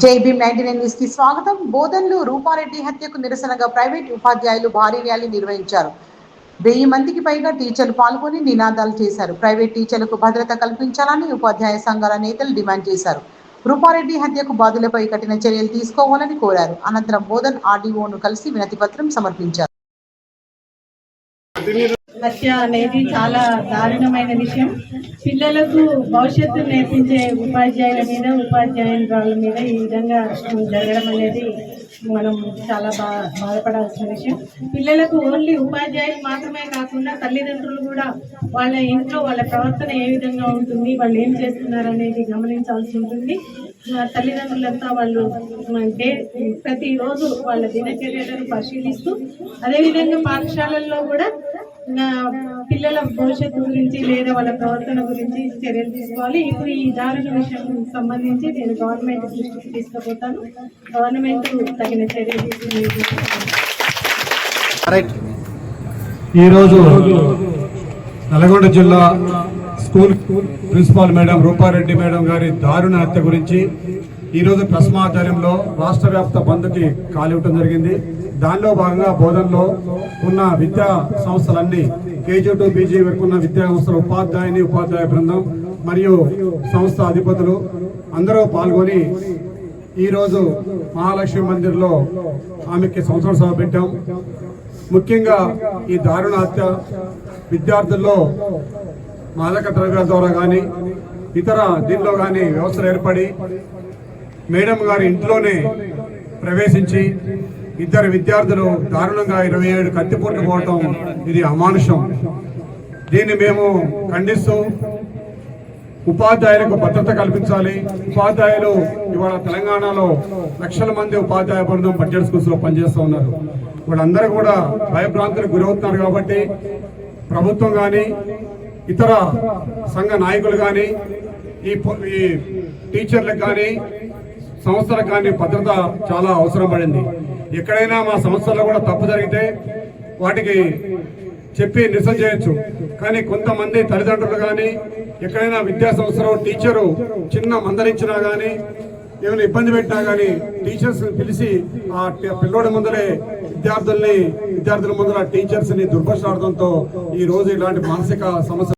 జై భీమ్ 99 న్యూస్ కి స్వాగతం. బోధన్లో రూపారెడ్డి హత్యకు నిరసనగా ప్రైవేట్ ఉపాధ్యాయులు భారీ ర్యాలీ నిర్వహించారు. 1000 మందికి పైగా టీచర్లు పాల్గొని నినాదాలు చేశారు. ప్రైవేట్ టీచర్లకు భద్రత కల్పించాలని ఉపాధ్యాయ సంఘాల నేతలు డిమాండ్ చేశారు. రూపారెడ్డి హత్యకు బాధ్యులపై కఠిన చర్యలు తీసుకోవాలని కోరారు. అనంతరం బోధన్ ఆర్డీఓను కలిసి వినతి పత్రం సమర్పించారు. హత్య అనేది చాలా దారుణమైన విషయం. పిల్లలకు భవిష్యత్తు నేర్పించే ఉపాధ్యాయుల మీద ఉపాధ్యాయురాల మీద ఈ విధంగా జరగడం అనేది మనం చాలా బాధపడాల్సిన విషయం. పిల్లలకు ఓన్లీ ఉపాధ్యాయులు మాత్రమే కాకుండా తల్లిదండ్రులు కూడా వాళ్ళ ఇంట్లో వాళ్ళ ప్రవర్తన ఏ విధంగా ఉంటుంది, వాళ్ళు ఏం చేస్తున్నారు అనేది గమనించాల్సి ఉంటుంది. తల్లిదండ్రులంతా వాళ్ళు ప్రతిరోజు వాళ్ళ దినచర్యలను పరిశీలిస్తూ అదేవిధంగా పాఠశాలల్లో కూడా పిల్లల భవిష్యత్తు గురించి లేదా వాళ్ళ ప్రవర్తన గురించి చర్యలు తీసుకోవాలి. ఇప్పుడు ఈ దారుణ విషయం సంబంధించి నేను గవర్నమెంట్ దృష్టికి తీసుకుపోతాను. గవర్నమెంట్ తగిన చర్యలు తీసుకుని ఈరోజు నల్గొండ జిల్లా school principal madam Rupa Reddy madam గారి దారుణ హత్య గురించి ఈరోజు ప్రెస్ ఆధ్వర్యంలో రాష్ట్ర వ్యాప్త బంద్కి కాలివ్వటం జరిగింది. దానిలో భాగంగా బోధనలో ఉన్న విద్యా సంస్థలన్నీ కేజీ టు పీజీ వరకు ఉన్న విద్యా సంస్థల ఉపాధ్యాయ బృందం మరియు సంస్థ అధిపతులు అందరూ పాల్గొని ఈరోజు మహాలక్ష్మి మందిర్లో ఆమెకి సంవత్సర సభ పెట్టాం. ముఖ్యంగా ఈ దారుణ హత్య విద్యార్థుల్లో మాదక ద్రవ్యాల ద్వారా కానీ ఇతర దీనిలో కానీ వ్యవస్థలు ఏర్పడి మేడం గారి ఇంట్లోనే ప్రవేశించి ఇద్దరు విద్యార్థులు దారుణంగా 27 కత్తిపోట్లు పోవటం ఇది అమానుషం. దీన్ని మేము ఖండిస్తూ ఉపాధ్యాయులకు భద్రత కల్పించాలి. ఉపాధ్యాయులు ఇవాళ తెలంగాణలో లక్షల మంది ఉపాధ్యాయ బృందం బడ్జెట్ స్కూల్స్ లో పనిచేస్తూ ఉన్నారు. వాళ్ళందరూ కూడా భయభ్రాంతులకు గురవుతున్నారు. కాబట్టి ప్రభుత్వం కానీ ఇతర సంఘ నాయకులు కానీ ఈ టీచర్లకు కానీ సంస్థలకు కానీ భద్రత చాలా అవసరం పడింది. ఎక్కడైనా మా సంస్థల్లో కూడా తప్పు జరిగితే వాటికి చెప్పి నిరసన చేయొచ్చు. కానీ కొంతమంది తల్లిదండ్రులు కానీ ఎక్కడైనా విద్యా సంస్థలో టీచరు చిన్న మందలించినా కానీ ఏమైనా ఇబ్బంది పెట్టినా కానీ టీచర్స్ పిలిచి ఆ పిల్లోడి ముందరే విద్యార్థుల ముందర టీచర్స్ ని దుర్భాషలాడడంతో ఈ రోజు ఇలాంటి మానసిక సమస్య